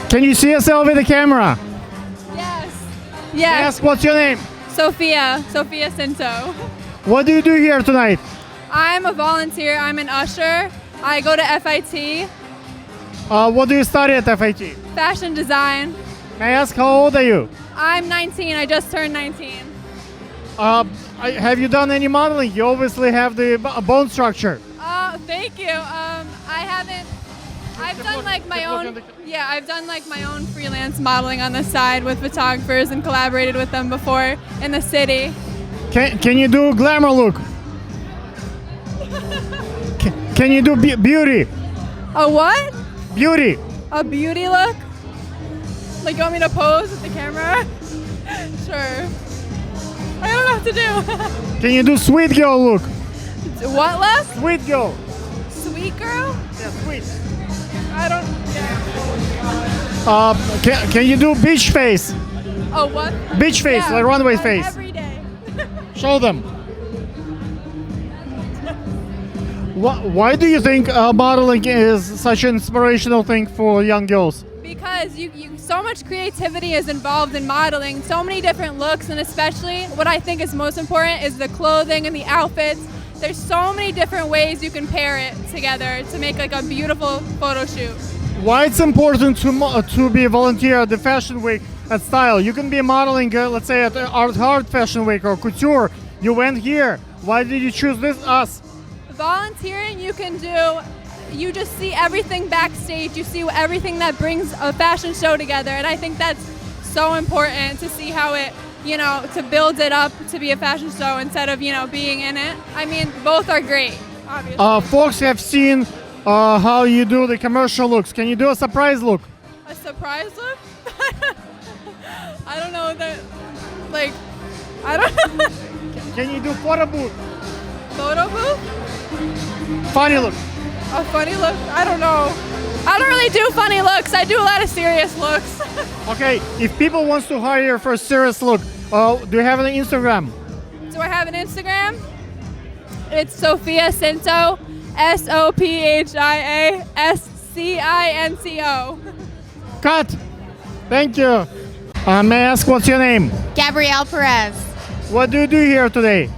Can you see yourself in the camera? Yes. Yes. What's your name? Sophia Cinto. What do you do here tonight? I'm a volunteer. I'm an usher. I go to FIT, What do you study at FIT? fashion design. May I ask how old are you? I'm 19. I just turned 19. Have you done any modeling? You obviously have the bone structure. Thank you. I haven't. I've done like my own. Yeah, I've done like my own freelance modeling on the side with photographers and collaborated with them before in the city. Can you do a glamour look? Can you do beauty? A what? Beauty. A beauty look? Like you want me to pose with the camera? Sure. I don't know what to do. Can you do sweet girl look? What look? Sweet girl. Sweet girl? Yeah, sweet. I don't. Can you do beach face? Oh, what? Beach face, Yeah, like runway face. Every day. Show them. Why do you think modeling is such an inspirational thing for young girls? Because so much creativity is involved in modeling, so many different looks, and especially what I think is most important is the clothing and the outfits. There's so many different ways you can pair it together to make like a beautiful photo shoot. Why it's important to be a volunteer at the Fashion Week at Style? You can be modeling, let's say, at the Art Hard Fashion Week or Couture. You went here. Why did you choose us? Volunteering, you just see everything backstage. You see everything that brings a fashion show together, and I think that's so important to see how it, to build it up to be a fashion show instead of, being in it. I mean, both are great, obviously. Folks have seen how you do the commercial looks. Can you do a surprise look? A surprise look? I don't know that, I don't know. Can you do photo booth? Photo booth? Funny look. A funny look? I don't know. I don't really do funny looks. I do a lot of serious looks. Okay, if people wants to hire you for a serious look, do you have an Instagram? Do I have an Instagram? It's Sophia Cinto, SOPHIASCINCO. Cut. Thank you. May I ask what's your name? Gabrielle Perez. What do you do here today?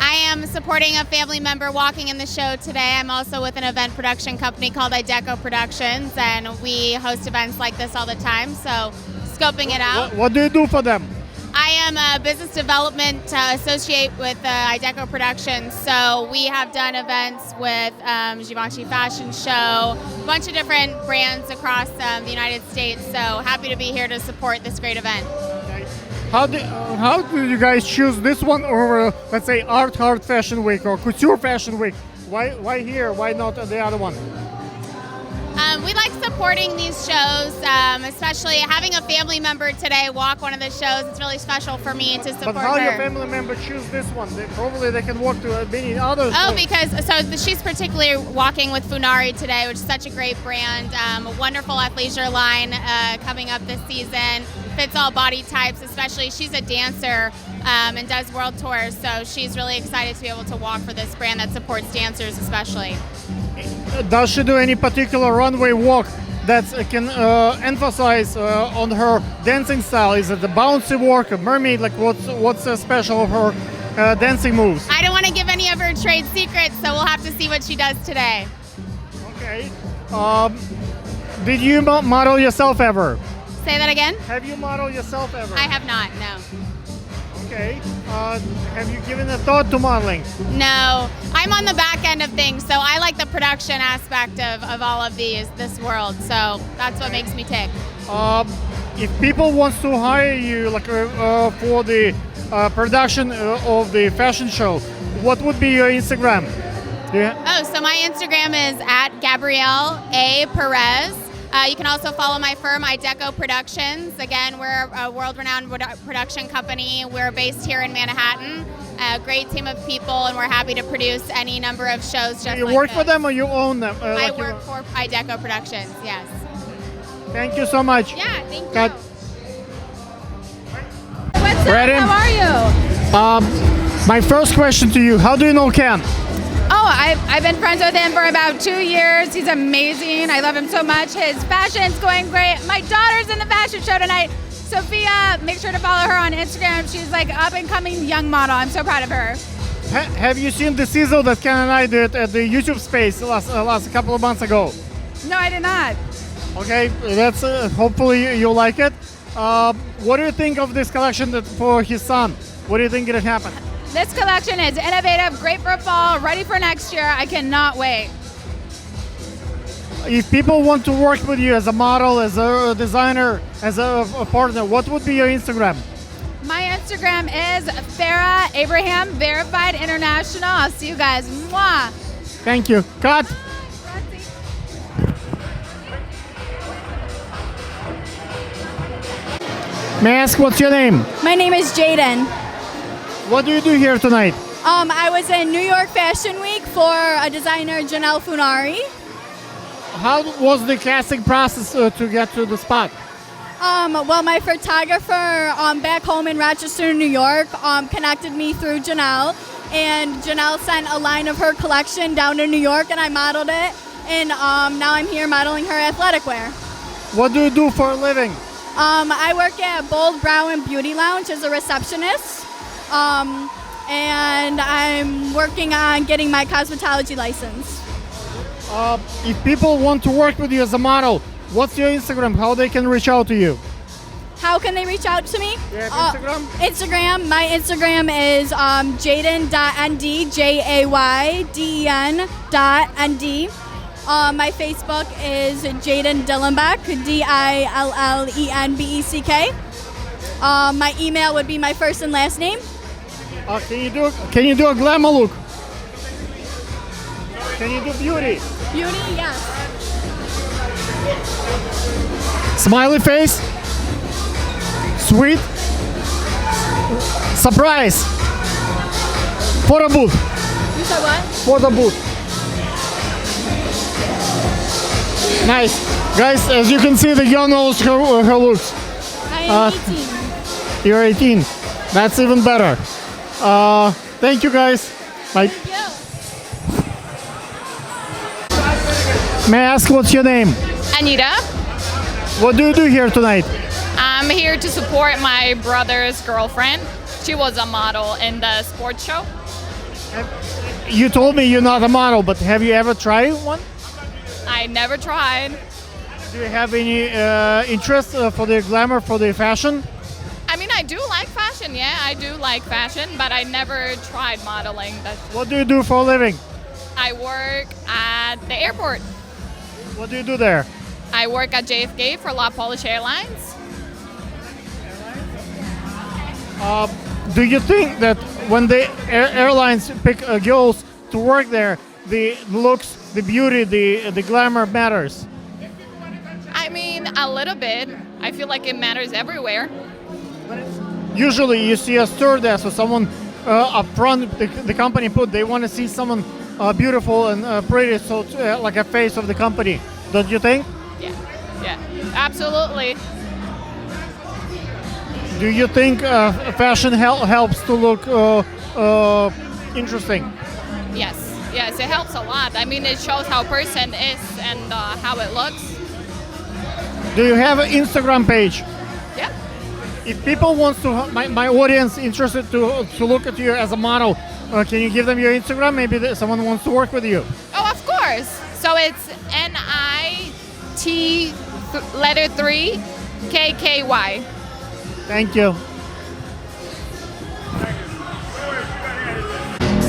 I am supporting a family member walking in the show today. I'm also with an event production company called Ideco Productions, and we host events like this all the time, so scoping it out. What do you do for them? I am a business development associate with Ideco Productions, so we have done events with Givenchy Fashion Show, a bunch of different brands across the United States, so happy to be here to support this great event. How do you guys choose this one over, let's say, Art Hard Fashion Week or Couture Fashion Week? Why here? Why not the other one? We like supporting these shows, especially having a family member today walk one of the shows. It's really special for me to support her. But how your family member choose this one? Probably they can walk to many others. Oh, because she's particularly walking with Funari today, which is such a great brand. A wonderful athleisure line coming up this season. Fits all body types, especially she's a dancer and does world tours, so she's really excited to be able to walk for this brand that supports dancers especially. Does she do any particular runway walk that can emphasize on her dancing style? Is it the bouncy walk, a mermaid? Like what's special of her dancing moves? I don't want to give any of her trade secrets, so we'll have to see what she does today. Okay. Did you model yourself ever? Say that again? Have you modeled yourself ever? I have not, no. Okay. Have you given a thought to modeling? No. I'm on the back end of things, so I like the production aspect of all of this world, so that's what makes me tick. If people want to hire you for the production of the fashion show, what would be your Instagram? So my Instagram is at Gabrielle A. Perez. You can also follow my firm, Ideco Productions. Again, we're a world-renowned production company. We're based here in Manhattan. A great team of people, and we're happy to produce any number of shows just you like work this. for them or you own them? I work for Ideco Productions, yes. Thank you so much. Yeah, thank you. Cut. What's Ready? up? How are you? My first question to you, how do you know Ken? Oh, I've been friends with him for about 2 years. He's amazing. I love him so much. His fashion's going great. My daughter's in the fashion show tonight. Sophia, make sure to follow her on Instagram. She's like up and coming young model. I'm so proud of her. Have you seen the sizzle that Ken and I did at the YouTube space last couple of months ago? No, I did not. Okay, that's hopefully you'll like it. What do you think of this collection for his son? What do you think it'll happen? This collection is innovative, great for fall, ready for next year. I cannot wait. If people want to work with you as a model, as a designer, as a partner, what would be your Instagram? My Instagram is Farah Abraham Verified International. I'll see you guys. Mwah. Thank you. Cut. May I ask what's your name? My name is Jaden. What do you do here tonight? I was in New York Fashion Week for a designer, Janelle Funari. How was the casting process to get to the spot? Well, my photographer back home in Rochester, New York, connected me through Janelle, and Janelle sent a line of her collection down to New York, and I modeled it, and now I'm here modeling her athletic wear. What do you do for a living? I work at Bold Brow and Beauty Lounge as a receptionist, and I'm working on getting my cosmetology license. If people want to work with you as a model, what's your Instagram? How they can reach out to you? How can they reach out to me? You have Instagram? Instagram. My Instagram is jaden.nd, JAYDEN.nd. My Facebook is Jaden Dillenbeck, DILLENBECK. My email would be my first and last name. Can you do a glamour look? Can you do beauty? Beauty, yes. Smiley face. Sweet. Surprise. Photo booth. You said what? Photo booth. Nice. Guys, as you can see, the girl knows her looks. I am 18. You're 18. That's even better. Thank you, guys. Bye. Thank you. May I ask what's your name? Anita. What do you do here tonight? I'm here to support my brother's girlfriend. She was a model in the sports show. You told me you're not a model, but have you ever tried one? I never tried. Do you have any interest for the glamour, for the fashion? I mean, I do like fashion, yeah, I do like fashion, but I never tried modeling. What do you do for a living? I work at the airport. What do you do there? I work at JFK for La Polish Airlines. Do you think that when the airlines pick girls to work there, the looks, the beauty, the glamour matters? I mean, a little bit. I feel like it matters everywhere. Usually you see a stewardess or someone up front, the company they want to see someone beautiful and pretty, so like a face of the company. Don't you think? Yeah, absolutely. Do you think fashion helps to look interesting? Yes, it helps a lot. I mean, it shows how a person is and how it looks. Do you have an Instagram page? Yeah. If people want to, my audience interested to look at you as a model, can you give them your Instagram? Maybe someone wants to work with you. Oh, of course. So it's NIT3KKY. Thank you.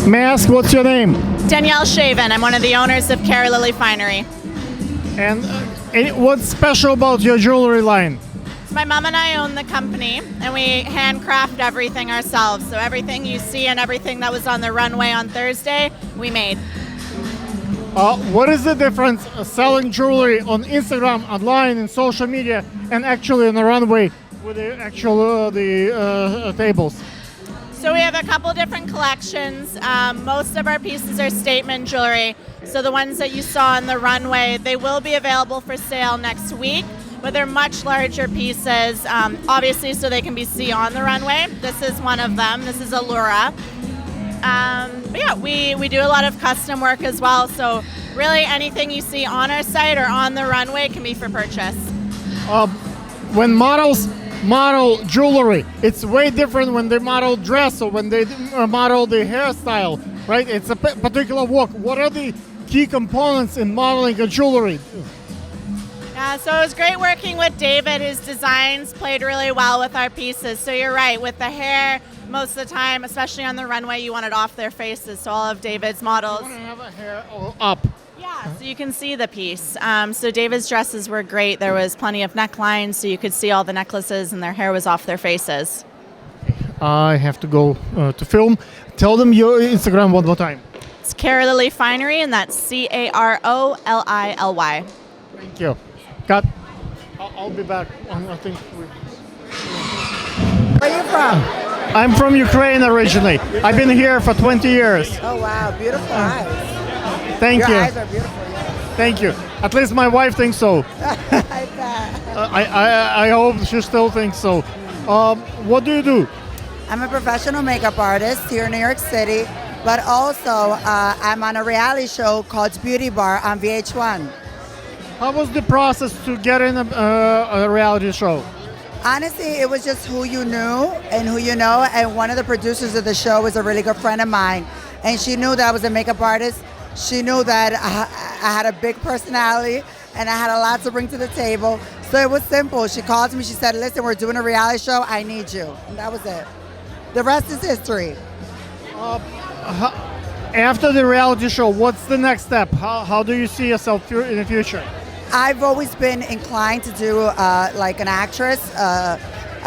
May I ask what's your name? Danielle Shaven. I'm one of the owners of Cara Lily Finery. And what's special about your jewelry line? So my mom and I own the company, and we handcraft everything ourselves. So everything you see and everything that was on the runway on Thursday, we made. What is the difference selling jewelry on Instagram, online, in social media, and actually on the runway with the actual tables? So we have a couple different collections. Most of our pieces are statement jewelry. So the ones that you saw on the runway, they will be available for sale next week, but they're much larger pieces, obviously so they can be seen on the runway. This is one of them. This is Allura. But yeah, we do a lot of custom work as well. So really anything you see on our site or on the runway can be for purchase. When models model jewelry, it's way different when they model dress or when they model the hairstyle, right? It's a particular walk. What are the key components in modeling a jewelry? Yeah, so it was great working with David. His designs played really well with our pieces. So you're right, with the hair, most of the time, especially on the runway, you want it off their faces. So all of David's models. You want to have a hair up. Yeah, so you can see the piece. So David's dresses were great. There was plenty of necklines, so you could see all the necklaces, and their hair was off their faces. I have to go to film. Tell them your Instagram one more time. It's Carolily Finery, and that's Carolily. Thank you. Cut. I'll be back. I think. Where are you from? I'm from Ukraine originally. I've been here for 20 years. Oh wow, beautiful eyes. Thank Your you. eyes are beautiful. Yes. Thank you. At least my wife thinks so. I bet. I hope she still thinks so. What do you do? I'm a professional makeup artist here in New York City, but also I'm on a reality show called Beauty Bar on VH1. How was the process to get in a reality show? Honestly, it was just who you knew and who you know, and one of the producers of the show was a really good friend of mine, and she knew that I was a makeup artist. She knew that I had a big personality and I had a lot to bring to the table. So it was simple. She called me, she said, listen, we're doing a reality show, I need you. And that was it. The rest is history. After the reality show, what's the next step? How do you see yourself in the future? I've always been inclined to do like an actress. I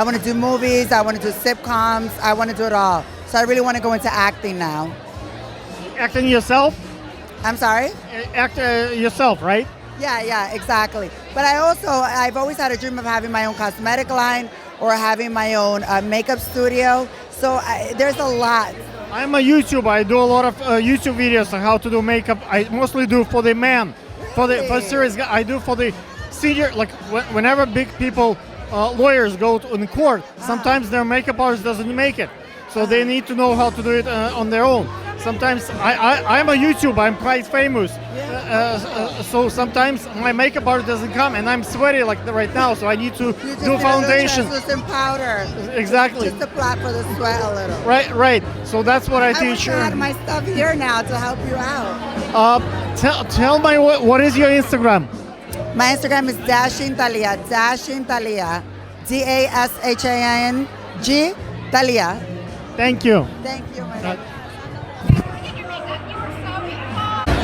want to do movies, I want to do sitcoms, I want to do it all. So I really want to go into acting now. Acting yourself? I'm sorry? Act yourself, right? Yeah, exactly. But I've always had a dream of having my own cosmetic line or having my own makeup studio. So there's a lot. I'm a YouTuber. I do a lot of YouTube videos on how to do makeup. I mostly do for the man. For serious guy, I do for the senior, like whenever big people, lawyers go in court, sometimes their makeup artist doesn't make it. So they need to know how to do it on their own. Sometimes I'm a YouTuber, I'm quite famous. So sometimes my makeup artist doesn't come and I'm sweaty like right now, so I need to do foundation. Translucent powder. Exactly. Just apply for the sweat a little. Right. So that's what I teach. I have my stuff here now to help you out. Tell me what is your Instagram? My Instagram is Dashing Thalia, DASHANG Thalia. Thank you. Thank you, my love.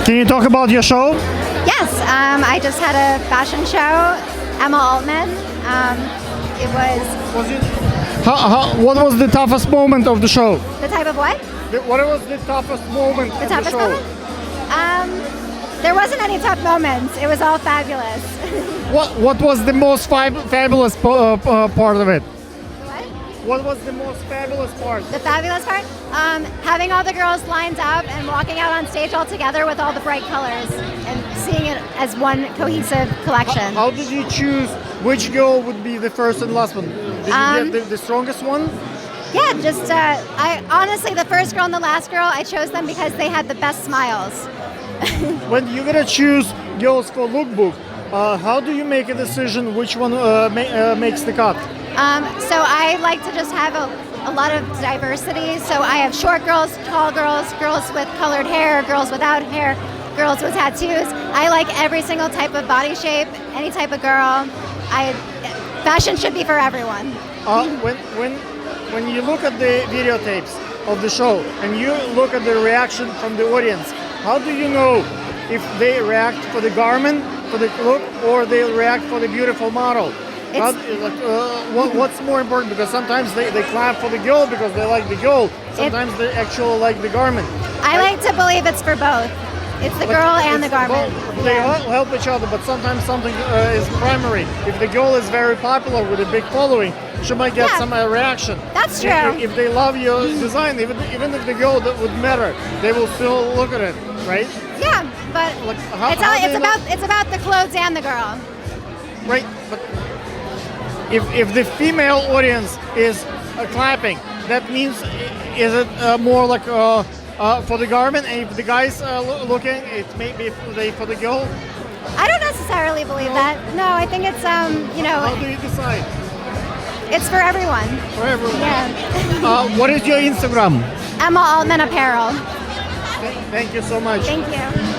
Can you talk about your show? Yes, I just had a fashion show, Emma Altman. It was What was the toughest moment of the show? the type of what? What was the toughest moment The of toughest the show? moment? There wasn't any tough moments. It was all fabulous. What was the most fabulous part of it? What? What was the most fabulous part? The fabulous part? Having all the girls lined up and walking out on stage all together with all the bright colors and seeing it as one cohesive collection. How did you choose which girl would be the first and last one? Did you get the strongest one? Yeah, just I honestly, the first girl and the last girl, I chose them because they had the best smiles. When you're gonna choose girls for lookbook, how do you make a decision which one makes the cut? So I like to just have a lot of diversity. So I have short girls, tall girls, girls with colored hair, girls without hair, girls with tattoos. I like every single type of body shape, any type of girl. Fashion should be for everyone. When you look at the videotapes of the show and you look at the reaction from the audience, how do you know if they react for the garment, for the look, or they react for the beautiful model? What's more important? Because sometimes they clap for the girl because they like the girl. Sometimes they actually like the garment. I like to believe it's for both. It's the girl and the garment. Both. They help each other, but sometimes something is primary. If the girl is very popular with a big following, she might get some reaction. That's true. If they love your design, even if the girl that would matter, they will still look at it, right? Yeah, but it's about the clothes and the girl. Right, but if the female audience is clapping, that means is it more like for the garment, and if the guy's looking, it may be for the girl. I don't necessarily believe that. No, I think it's How do you decide? it's for everyone. For everyone. Yeah. What is your Instagram? Emma Altman Apparel. Thank you so much. Thank you.